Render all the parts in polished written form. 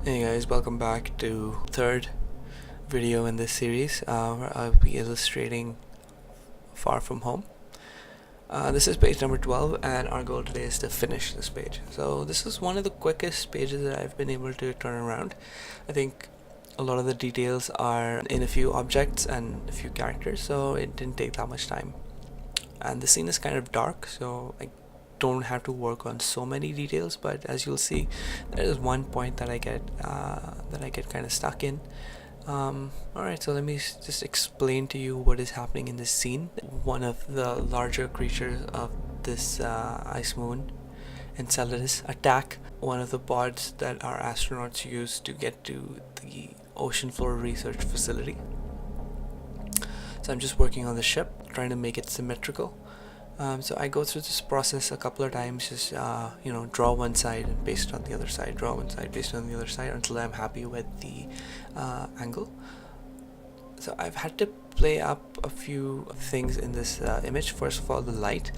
Hey guys, welcome back to third video in this series where I'll be illustrating Far From Home. This is page number 12 and our goal today is to finish this page. So this is one of the quickest pages that I've been able to turn around. I think a lot of the details are in a few objects and a few characters, so it didn't take that much time. And the scene is kind of dark, so I don't have to work on so many details, but as you'll see, there is one point that I get kind of stuck in. Alright, so let me just explain to you what is happening in this scene. One of the larger creatures of this ice moon, Enceladus, attack one of the pods that our astronauts use to get to the ocean floor research facility. So I'm just working on the ship, trying to make it symmetrical. So I go through this process a couple of times, just draw one side and paste it on the other side, draw one side, paste it on the other side until I'm happy with the angle. So I've had to play up a few things in this image. First of all, the light.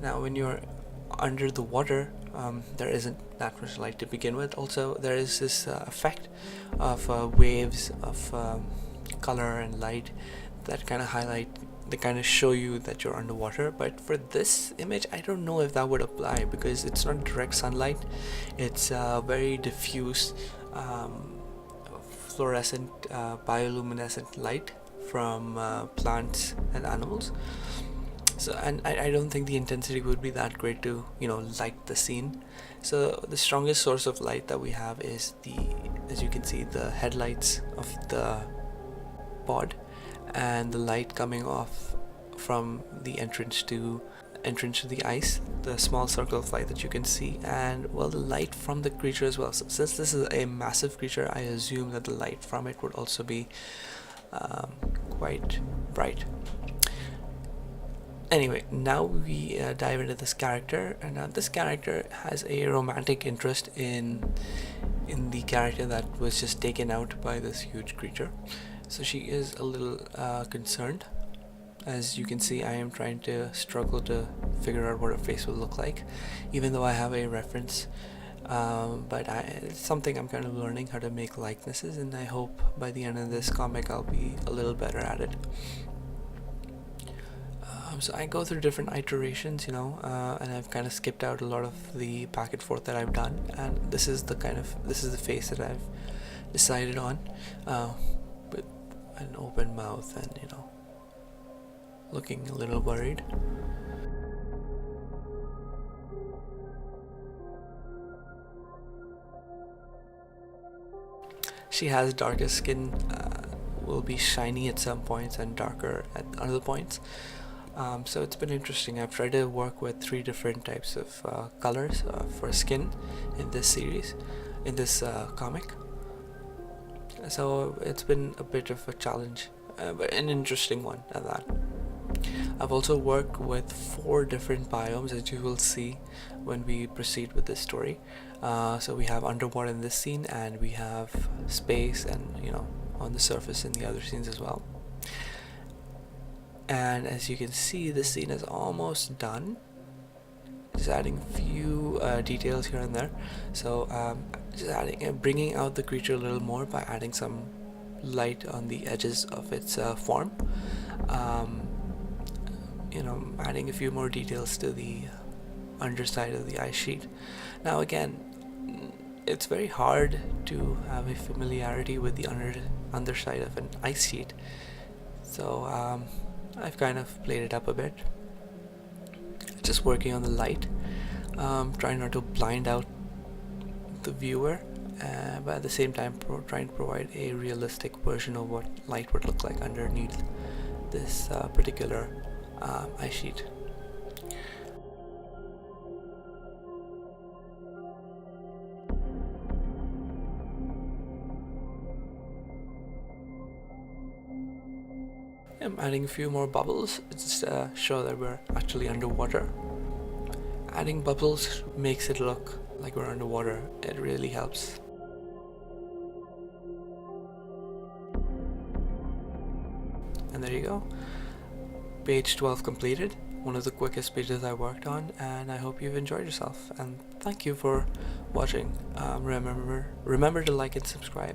Now when you're under the water, there isn't that much light to begin with. Also, there is this effect of waves of color and light that kind of highlight, they kind of show you that you're underwater. But for this image, I don't know if that would apply because it's not direct sunlight. It's very diffuse fluorescent bioluminescent light from plants and animals. So, and I don't think the intensity would be that great to light the scene. So the strongest source of light that we have is as you can see, the headlights of the pod and the light coming off from the entrance to the ice, the small circle of light that you can see, and well, the light from the creature as well. So since this is a massive creature, I assume that the light from it would also be quite bright. Anyway, now we dive into this character, and this character has a romantic interest in the character that was just taken out by this huge creature. So she is a little concerned. As you can see, I am trying to struggle to figure out what her face will look like, even though I have a reference. But it's something I'm kind of learning how to make likenesses, and I hope by the end of this comic I'll be a little better at it. So I go through different iterations, and I've kind of skipped out a lot of the back and forth that I've done, and this is the face that I've decided on, with an open mouth and looking a little worried. She has darker skin, will be shiny at some points and darker at other points. So it's been interesting. I've tried to work with 3 different types of colors for skin in this series, in this comic. So it's been a bit of a challenge, but an interesting one at that. I've also worked with 4 different biomes, as you will see when we proceed with this story. So we have underwater in this scene, and we have space and on the surface in the other scenes as well. And as you can see, this scene is almost done. Just adding a few details here and there. So just bringing out the creature a little more by adding some light on the edges of its form. Adding a few more details to the underside of the ice sheet. Now again, it's very hard to have a familiarity with the underside of an ice sheet. So I've kind of played it up a bit, just working on the light, trying not to blind out the viewer, but at the same time trying to provide a realistic version of what light would look like underneath this particular ice sheet. I'm adding a few more bubbles just to show that we're actually underwater. Adding bubbles makes it look like we're underwater. It really helps. And there you go. Page 12 completed. one of the quickest pages I worked on, and I hope you've enjoyed yourself, and thank you for watching. Remember to like and subscribe.